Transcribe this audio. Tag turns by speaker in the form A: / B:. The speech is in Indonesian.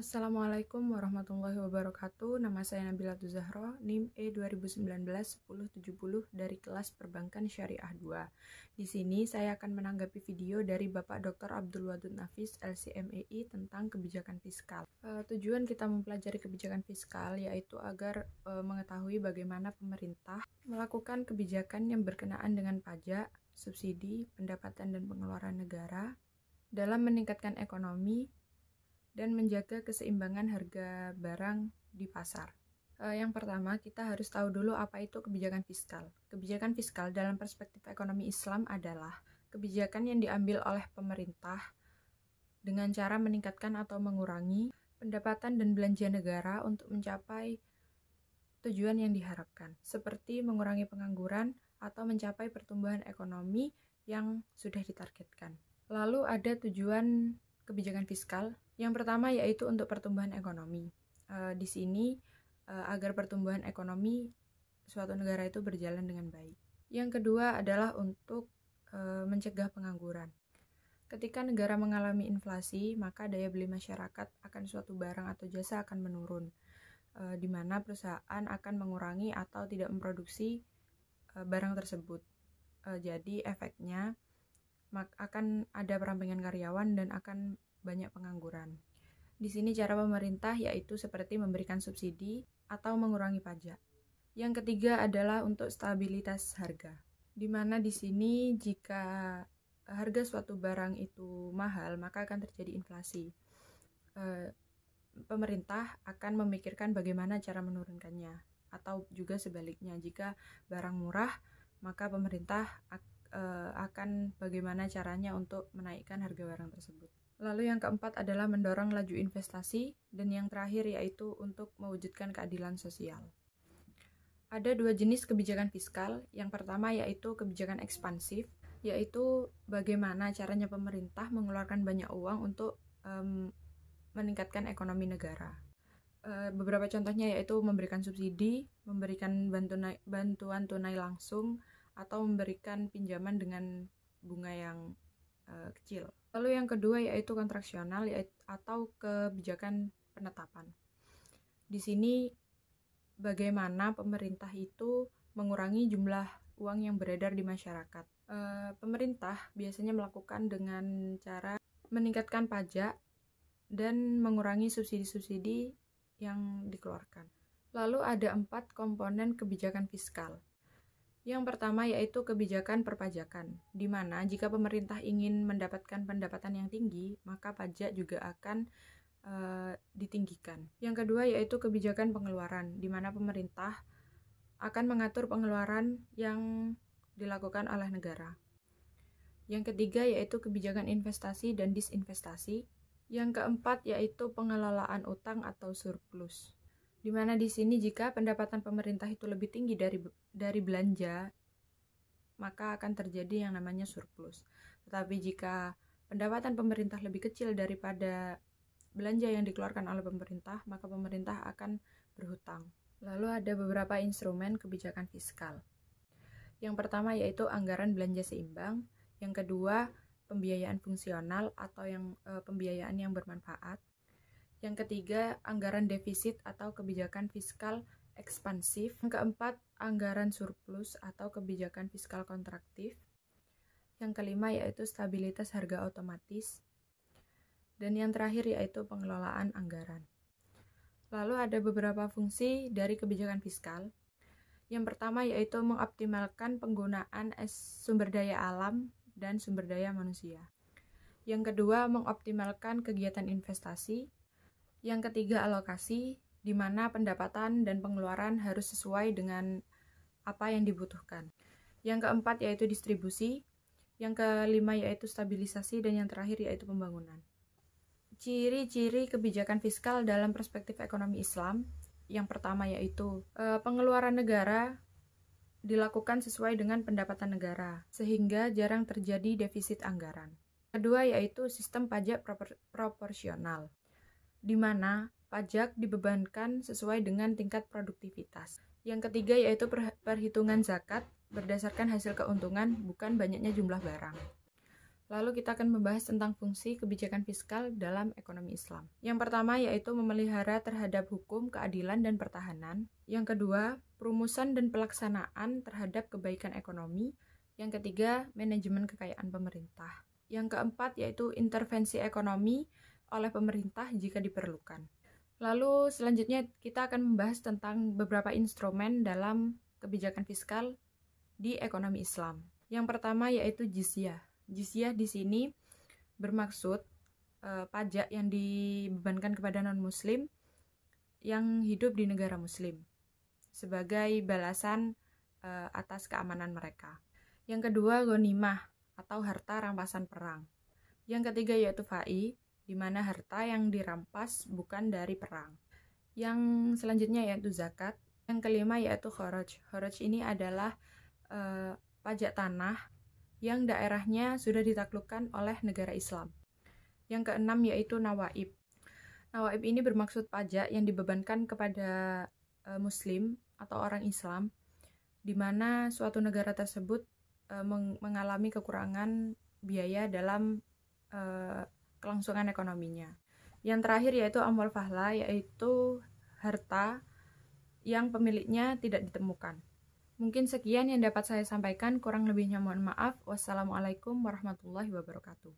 A: Assalamualaikum warahmatullahi wabarakatuh. Nama saya Nabila Zahra, NIM E2019-1070 dari kelas Perbankan Syariah 2. Di sini saya akan menanggapi video dari Bapak Dr. Abdul Wadud Nafis, LCMEI, tentang kebijakan fiskal. Tujuan kita mempelajari kebijakan fiskal yaitu agar mengetahui bagaimana pemerintah melakukan kebijakan yang berkenaan dengan pajak, subsidi, pendapatan dan pengeluaran negara dalam meningkatkan ekonomi dan menjaga keseimbangan harga barang di pasar. Yang pertama, kita harus tahu dulu apa itu kebijakan fiskal. Kebijakan fiskal dalam perspektif ekonomi Islam adalah kebijakan yang diambil oleh pemerintah dengan cara meningkatkan atau mengurangi pendapatan dan belanja negara untuk mencapai tujuan yang diharapkan, seperti mengurangi pengangguran atau mencapai pertumbuhan ekonomi yang sudah ditargetkan. Lalu ada tujuan kebijakan fiskal. Yang pertama yaitu untuk pertumbuhan ekonomi. Di sini agar pertumbuhan ekonomi suatu negara itu berjalan dengan baik. Yang kedua adalah untuk mencegah pengangguran. Ketika negara mengalami inflasi, maka daya beli masyarakat akan suatu barang atau jasa akan menurun, di mana perusahaan akan mengurangi atau tidak memproduksi barang tersebut. Jadi efeknya akan ada perampingan karyawan dan akan banyak pengangguran. Di sini cara pemerintah yaitu seperti memberikan subsidi atau mengurangi pajak. Yang ketiga adalah untuk stabilitas harga, di mana di sini jika harga suatu barang itu mahal, maka akan terjadi inflasi. Pemerintah akan memikirkan bagaimana cara menurunkannya, atau juga sebaliknya, jika barang murah, maka pemerintah akan bagaimana caranya untuk menaikkan harga barang tersebut. Lalu yang keempat adalah mendorong laju investasi, dan yang terakhir yaitu untuk mewujudkan keadilan sosial. Ada dua jenis kebijakan fiskal. Yang pertama yaitu kebijakan ekspansif, yaitu bagaimana caranya pemerintah mengeluarkan banyak uang untuk meningkatkan ekonomi negara. Beberapa contohnya yaitu memberikan subsidi, memberikan bantuan tunai langsung, atau memberikan pinjaman dengan bunga yang kecil. Lalu yang kedua yaitu kontraksional, atau kebijakan penetapan. Di sini bagaimana pemerintah itu mengurangi jumlah uang yang beredar di masyarakat. Pemerintah biasanya melakukan dengan cara meningkatkan pajak dan mengurangi subsidi-subsidi yang dikeluarkan. Lalu ada 4 komponen kebijakan fiskal. Yang pertama yaitu kebijakan perpajakan, di mana jika pemerintah ingin mendapatkan pendapatan yang tinggi, maka pajak juga akan ditinggikan. Yang kedua yaitu kebijakan pengeluaran, di mana pemerintah akan mengatur pengeluaran yang dilakukan oleh negara. Yang ketiga yaitu kebijakan investasi dan disinvestasi. Yang keempat yaitu pengelolaan utang atau surplus, di mana di sini jika pendapatan pemerintah itu lebih tinggi dari belanja, maka akan terjadi yang namanya surplus. Tetapi jika pendapatan pemerintah lebih kecil daripada belanja yang dikeluarkan oleh pemerintah, maka pemerintah akan berhutang. Lalu ada beberapa instrumen kebijakan fiskal. Yang pertama yaitu anggaran belanja seimbang. Yang kedua, pembiayaan fungsional atau pembiayaan yang bermanfaat. Yang ketiga, anggaran defisit atau kebijakan fiskal ekspansif. Yang keempat, anggaran surplus atau kebijakan fiskal kontraktif. Yang kelima yaitu stabilitas harga otomatis. Dan yang terakhir yaitu pengelolaan anggaran. Lalu ada beberapa fungsi dari kebijakan fiskal. Yang pertama yaitu mengoptimalkan penggunaan sumber daya alam dan sumber daya manusia. Yang kedua, mengoptimalkan kegiatan investasi. Yang ketiga, alokasi, di mana pendapatan dan pengeluaran harus sesuai dengan apa yang dibutuhkan. Yang keempat yaitu distribusi. Yang kelima yaitu stabilisasi, dan yang terakhir yaitu pembangunan. Ciri-ciri kebijakan fiskal dalam perspektif ekonomi Islam. Yang pertama yaitu pengeluaran negara dilakukan sesuai dengan pendapatan negara, sehingga jarang terjadi defisit anggaran. Kedua yaitu sistem pajak proporsional, di mana pajak dibebankan sesuai dengan tingkat produktivitas. Yang ketiga yaitu perhitungan zakat berdasarkan hasil keuntungan, bukan banyaknya jumlah barang. Lalu kita akan membahas tentang fungsi kebijakan fiskal dalam ekonomi Islam. Yang pertama yaitu memelihara terhadap hukum, keadilan, dan pertahanan. Yang kedua, perumusan dan pelaksanaan terhadap kebaikan ekonomi. Yang ketiga, manajemen kekayaan pemerintah. Yang keempat yaitu intervensi ekonomi oleh pemerintah jika diperlukan. Lalu selanjutnya kita akan membahas tentang beberapa instrumen dalam kebijakan fiskal di ekonomi Islam. Yang pertama yaitu jizyah. Jizyah di sini bermaksud pajak yang dibebankan kepada non-muslim yang hidup di negara muslim sebagai balasan atas keamanan mereka. Yang kedua, ghanimah atau harta rampasan perang. Yang ketiga yaitu fai, di mana harta yang dirampas bukan dari perang. Yang selanjutnya yaitu zakat. Yang kelima yaitu kharaj. Kharaj ini adalah pajak tanah yang daerahnya sudah ditaklukkan oleh negara Islam. Yang keenam yaitu nawaib. Nawaib ini bermaksud pajak yang dibebankan kepada muslim atau orang Islam, di mana suatu negara tersebut mengalami kekurangan biaya dalam kelangsungan ekonominya. Yang terakhir yaitu amwal fahla, yaitu harta yang pemiliknya tidak ditemukan. Mungkin sekian yang dapat saya sampaikan, kurang lebihnya mohon maaf. Wassalamualaikum warahmatullahi wabarakatuh.